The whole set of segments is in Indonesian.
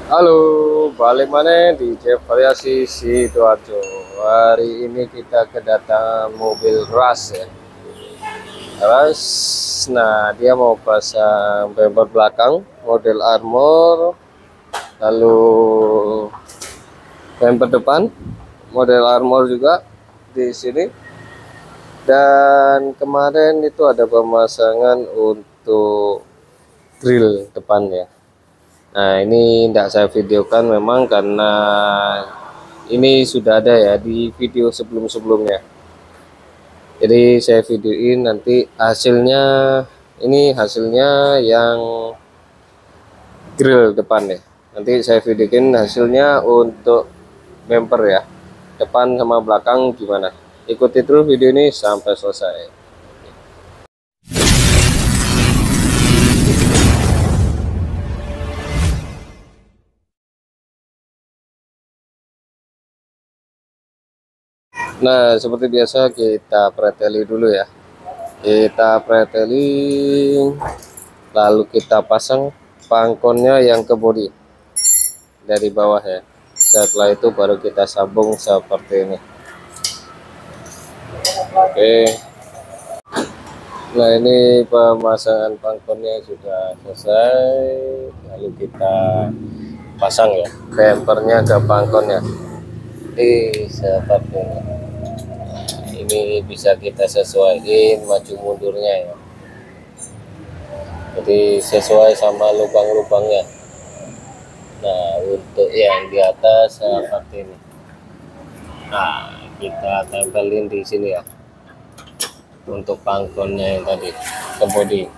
Halo, balik mana di Jeff Variasi Sidoarjo. Hari ini kita kedatangan mobil Rush ya. Rush, nah dia mau pasang bumper belakang, model Armor, lalu bumper depan, model Armor juga di sini. Dan kemarin itu ada pemasangan untuk grill depannya. Nah, ini tidak saya videokan memang karena ini sudah ada ya di video sebelum-sebelumnya. Jadi saya videoin nanti hasilnya, ini hasilnya yang grill depan ya. Nanti saya videoin hasilnya untuk bumper ya, depan sama belakang gimana. Ikuti terus video ini sampai selesai. Nah, seperti biasa kita preteli dulu ya. Kita preteling, lalu kita pasang pangkonnya yang ke bodi dari bawah ya. Setelah itu baru kita sambung seperti ini. Oke, nah ini pemasangan pangkonnya sudah selesai, lalu kita pasang ya bumpernya ke pangkonnya seperti ini. Nah, ini bisa kita sesuaikan maju mundurnya ya, jadi sesuai sama lubang-lubangnya. Nah, untuk yang di atas seperti ini. Nah, kita tempelin di sini ya untuk pangkonnya yang tadi ke bodi.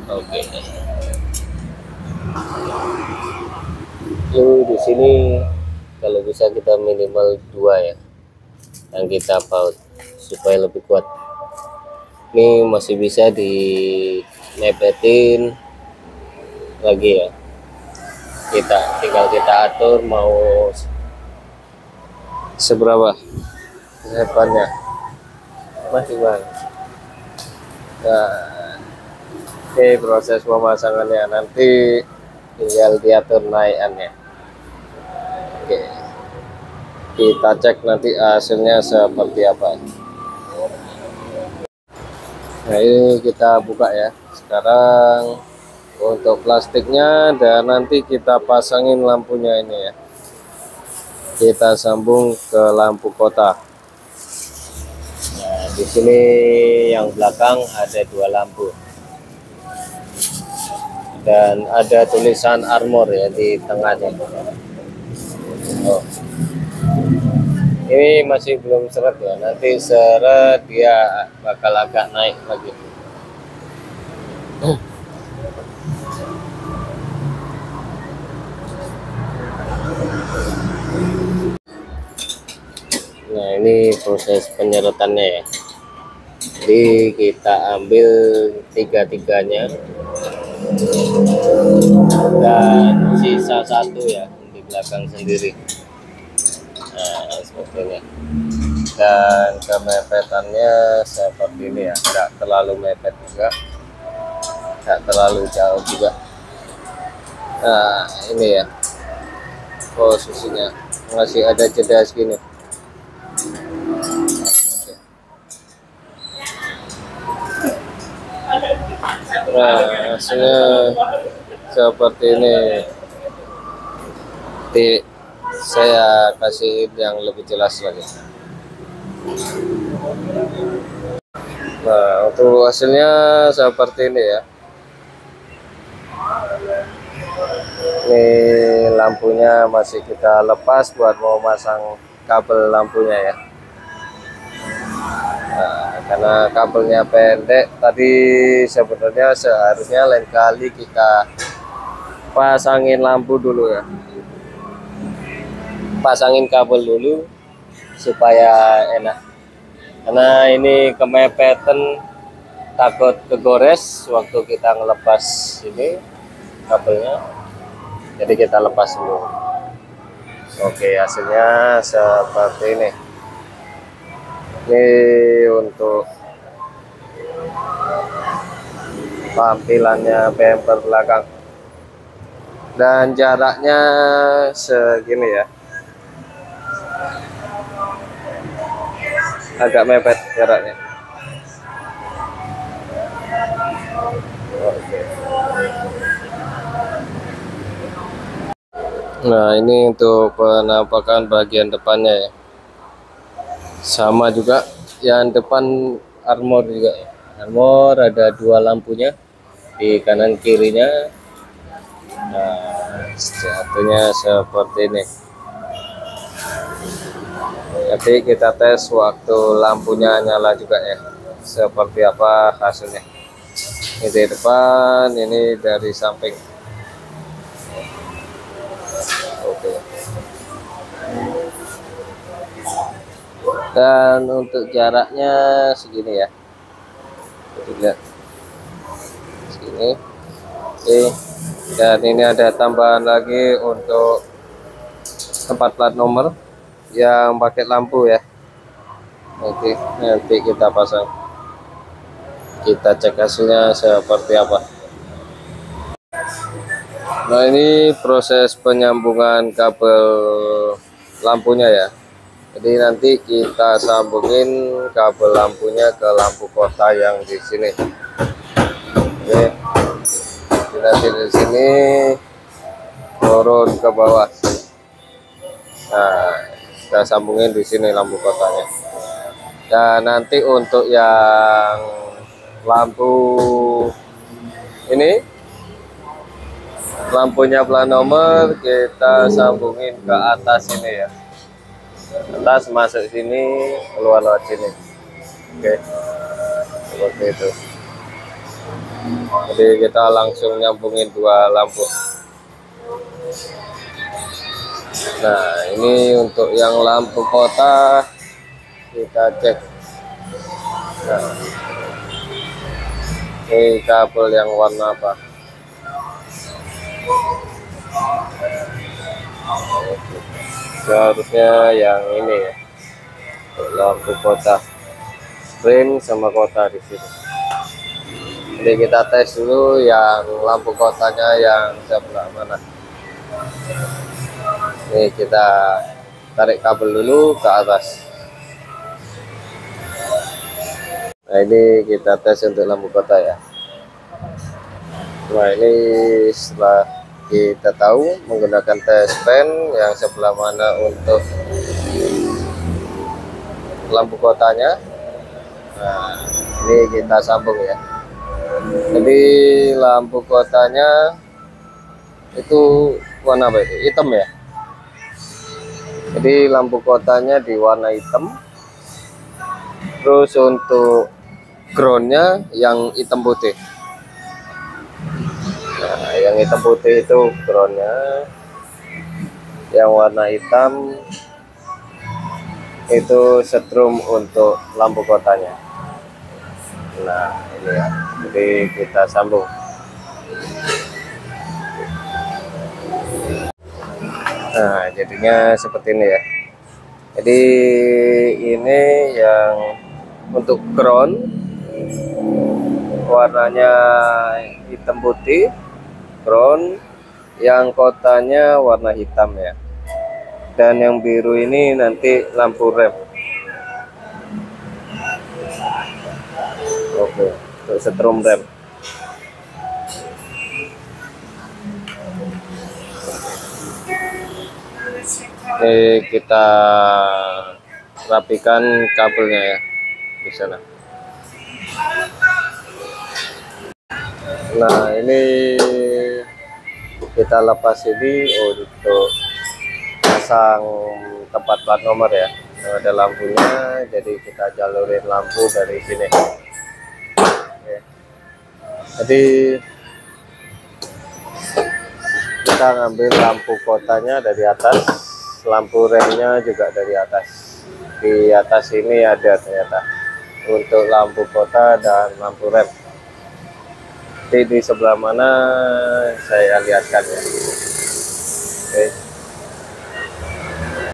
Oke. Lalu di sini kalau bisa kita minimal 2 ya yang kita paut supaya lebih kuat. Ini masih bisa dimepetin lagi ya, tinggal kita atur mau seberapa lebarnya masih bang. Nah, ini proses pemasangannya, nanti tinggal diatur naikannya. Oke, kita cek nanti hasilnya seperti apa. Nah, ini kita buka ya sekarang untuk plastiknya, dan nanti kita pasangin lampunya ini ya. Kita sambung ke lampu kota. Nah, di sini yang belakang ada 2 lampu dan ada tulisan Armor ya di tengahnya. Oh, ini masih belum seret ya, nanti seret dia bakal agak naik lagi. Nah, ini proses penyeretannya ya. Jadi kita ambil tiga-tiganya dan sisa 1 ya di belakang sendiri. Nah, seperti ini. Dan kemepetannya seperti ini ya, tidak terlalu mepet juga, tidak terlalu jauh juga. Nah, ini ya posisinya, masih ada jeda segini. Nah, hasilnya seperti ini. Nanti saya kasih yang lebih jelas lagi. Nah, untuk hasilnya seperti ini ya. Ini lampunya masih kita lepas buat mau masang kabel lampunya ya. Nah, karena kabelnya pendek tadi, sebenarnya seharusnya lain kali kita pasangin lampu dulu ya, pasangin kabel dulu supaya enak, karena ini kemepetan, takut kegores waktu kita ngelepas ini kabelnya, jadi kita lepas dulu. Oke, hasilnya seperti ini. Ini untuk tampilannya bumper belakang, dan jaraknya segini ya, agak mepet jaraknya. Oke. Nah, ini untuk penampakan bagian depannya ya, sama juga yang depan armor juga ya. Armor ada dua lampunya di kanan kirinya. Nah, satunya seperti ini. Nanti kita tes waktu lampunya nyala juga ya, seperti apa hasilnya. Ini dari depan, ini dari samping. Oke. Dan untuk jaraknya segini ya, lihat segini. Oke. Dan ini ada tambahan lagi untuk tempat plat nomor yang pakai lampu ya. Oke, nanti kita pasang, kita cek hasilnya seperti apa. Nah, ini proses penyambungan kabel lampunya ya. Jadi nanti kita sambungin kabel lampunya ke lampu kota yang di sini. Oke, nanti di sini turun ke bawah. Nah, kita sambungin di sini lampu kotanya. Dan nanti untuk yang lampu ini, lampunya plat nomor, kita sambungin ke atas ini ya. Atas masuk sini, keluar lewat sini. Oke, seperti itu. Jadi kita langsung nyambungin dua lampu. Nah, ini untuk yang lampu kota kita cek. Nah, ini kabel yang warna apa? Seharusnya yang ini ya, lampu kota, frame sama kota di sini. Jadi kita tes dulu yang lampu kotanya yang sebelah mana. Ini kita tarik kabel dulu ke atas. Nah, ini kita tes untuk lampu kota ya. Nah, ini setelah kita tahu menggunakan tes pen yang sebelah mana untuk lampu kotanya. Nah, ini kita sambung ya. Jadi lampu kotanya itu warna apa itu? Hitam ya. Jadi lampu kotanya di warna hitam. Terus untuk groundnya yang hitam putih. Nah, yang hitam putih itu groundnya, yang warna hitam itu setrum untuk lampu kotanya. Nah, ini ya, jadi kita sambung. Nah, jadinya seperti ini ya. Jadi ini yang untuk ground warnanya hitam putih, ground yang kotanya warna hitam ya. Dan yang biru ini nanti lampu rem. Oke, untuk setrum rem. Oke, kita rapikan kabelnya ya di sana. Nah, ini kita lepas ini untuk pasang tempat plat nomor ya. Ada lampunya, jadi kita jalurin lampu dari sini. Oke. Jadi kita ngambil lampu kotanya dari atas, lampu remnya juga dari atas. Di atas ini ada ternyata untuk lampu kota dan lampu rem. Jadi di sebelah mana saya lihatkan ya. Oke.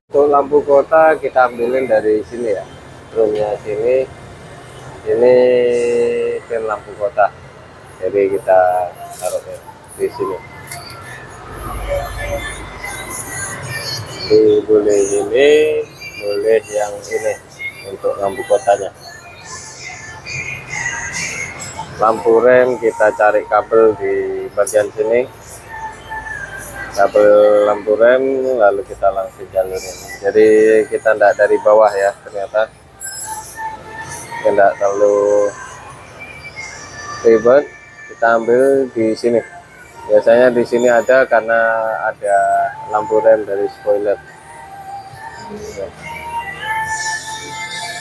Untuk lampu kota kita ambilin dari sini ya, drumnya sini, ini pin lampu kota. Jadi kita taruh di sini. Jadi boleh ini, boleh yang ini untuk lampu kotanya. Lampu rem kita cari kabel di bagian sini, kabel lampu rem, lalu kita langsung jalurin. Jadi kita tidak dari bawah ya, ternyata tidak terlalu ribet. Kita ambil di sini. Biasanya di sini ada karena ada lampu rem dari spoiler.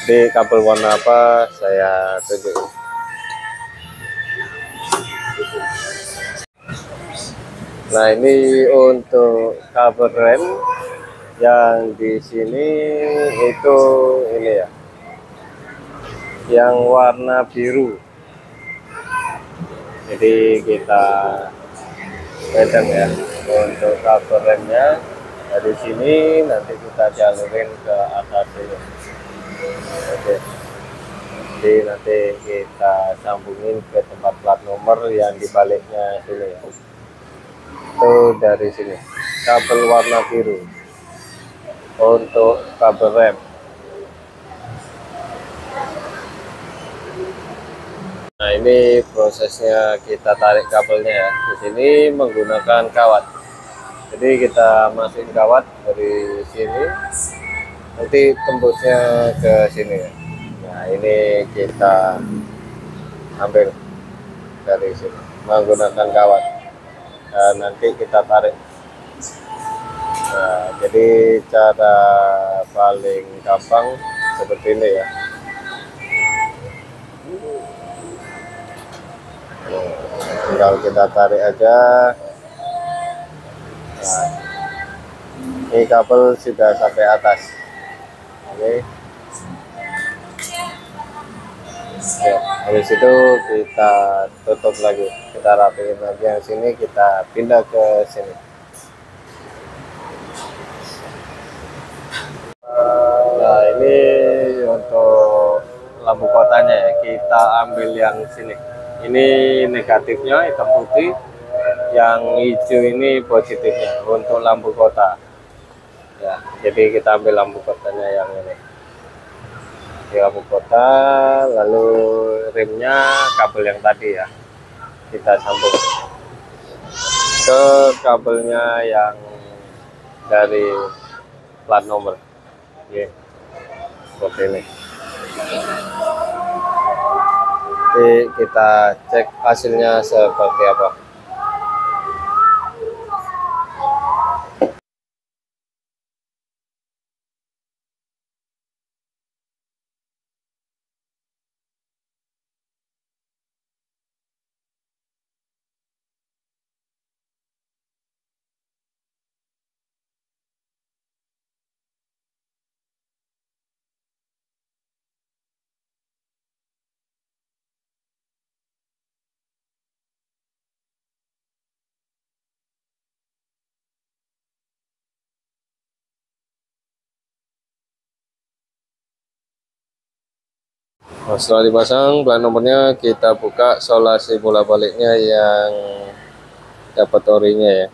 Di kabel warna apa saya tunjukin. Nah, ini untuk kabel rem yang di sini itu ini ya, yang warna biru. Jadi kita pedang ya untuk kabel remnya dari sini, nanti kita jalurin ke atas ini. Oke, jadi nanti kita sambungin ke tempat plat nomor yang dibaliknya sini ya. Itu dari sini kabel warna biru untuk kabel rem. Nah, ini prosesnya kita tarik kabelnya ya. Di sini menggunakan kawat. Jadi kita masukin kawat dari sini, nanti tembusnya ke sini ya. Nah, ini kita ambil dari sini menggunakan kawat. Dan nanti kita tarik. Nah, jadi cara paling gampang seperti ini ya. Tinggal kita tarik aja. Nah, ini kabel sudah sampai atas. Oke. Ya, habis itu kita tutup lagi, kita rapiin lagi yang sini, kita pindah ke sini. Nah, ini untuk lampu kotanya ya, kita ambil yang sini. Ini negatifnya hitam putih, yang hijau ini positifnya untuk lampu kota ya. Jadi kita ambil lampu kotanya yang ini, di lampu kota, lalu remnya kabel yang tadi ya kita sambung ke kabelnya yang dari plat nomor. Oke, seperti ini. Jadi kita cek hasilnya seperti apa. Nah, setelah dipasang plat nomornya, kita buka solasi bola baliknya yang dapat orinya ya.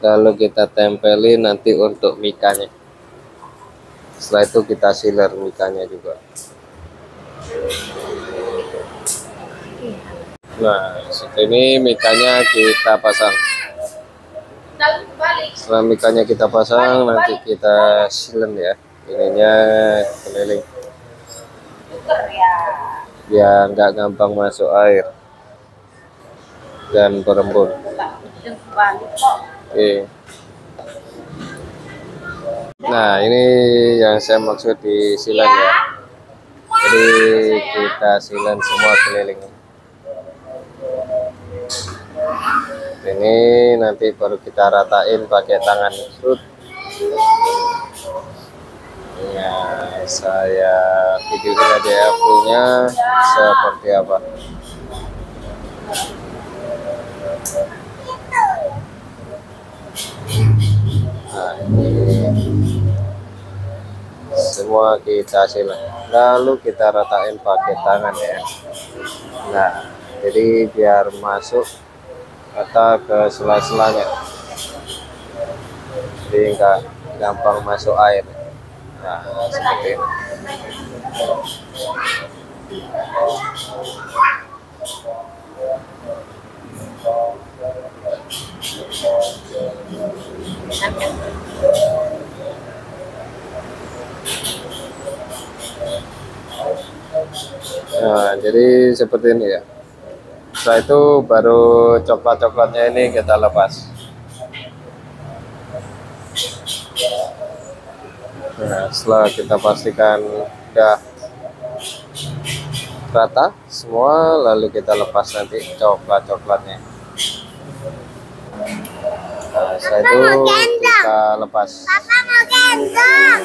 Lalu kita tempelin nanti untuk mikanya. Setelah itu kita sealer mikanya juga. Nah, setelah ini mikanya kita pasang. Setelah mikanya kita pasang, nanti kita silen ya, ininya keliling biar nggak gampang masuk air dan berembun. Oke. Nah, ini yang saya maksud di silen ya. Jadi kita silen semua keliling. Ini nanti baru kita ratain pakai tangan. Ya, saya videoin aja ya fullnya seperti apa. Nah, ini semua kita silang, lalu kita ratain pakai tangan ya. Nah, jadi biar masuk rata ke sela-selanya, jadi nggak gampang masuk air. Nah, seperti ini. Nah, jadi seperti ini ya. Setelah itu baru coklat-coklatnya ini kita lepas. Nah, setelah kita pastikan udah rata semua, lalu kita lepas nanti coklat-coklatnya. Nah, setelah itu kita lepas. Papa mau gendong.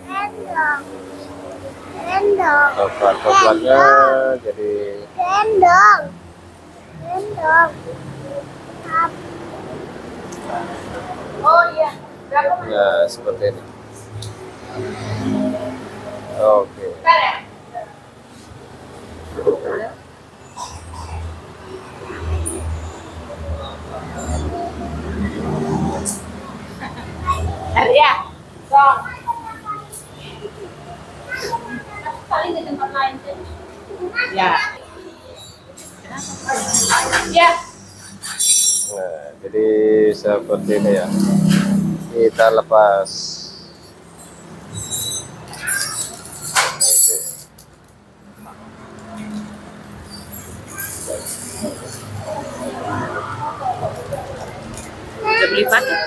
Gendong. Gendong. Coklat-coklatnya jadi Gendong. Gendong. Oh iya. ya seperti ini. Oke. Ya. Dong. Paling di tempat lain sih. Ya. Ya. Nah, jadi seperti ini ya. Kita lepas. Udah beli paket?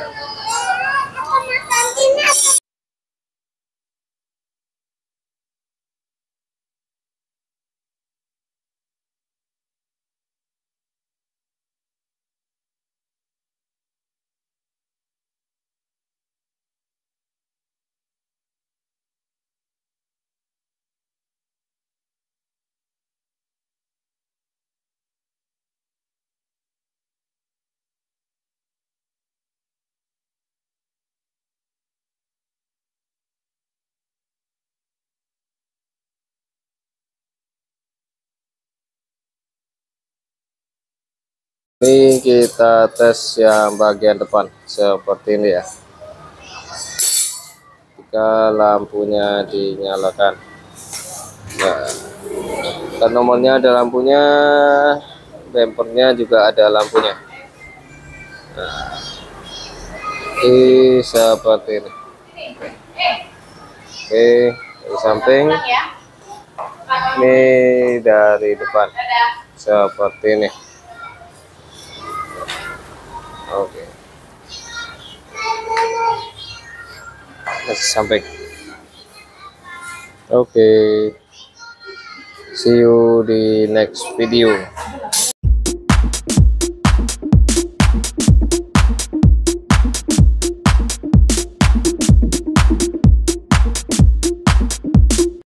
Ini kita tes yang bagian depan seperti ini ya. Jika lampunya dinyalakan, nah, dan nomornya ada lampunya, bempernya juga ada lampunya. Nah, ini seperti ini. Oke, dari samping, ini dari depan seperti ini. Oke, samping. Oke, see you di next video.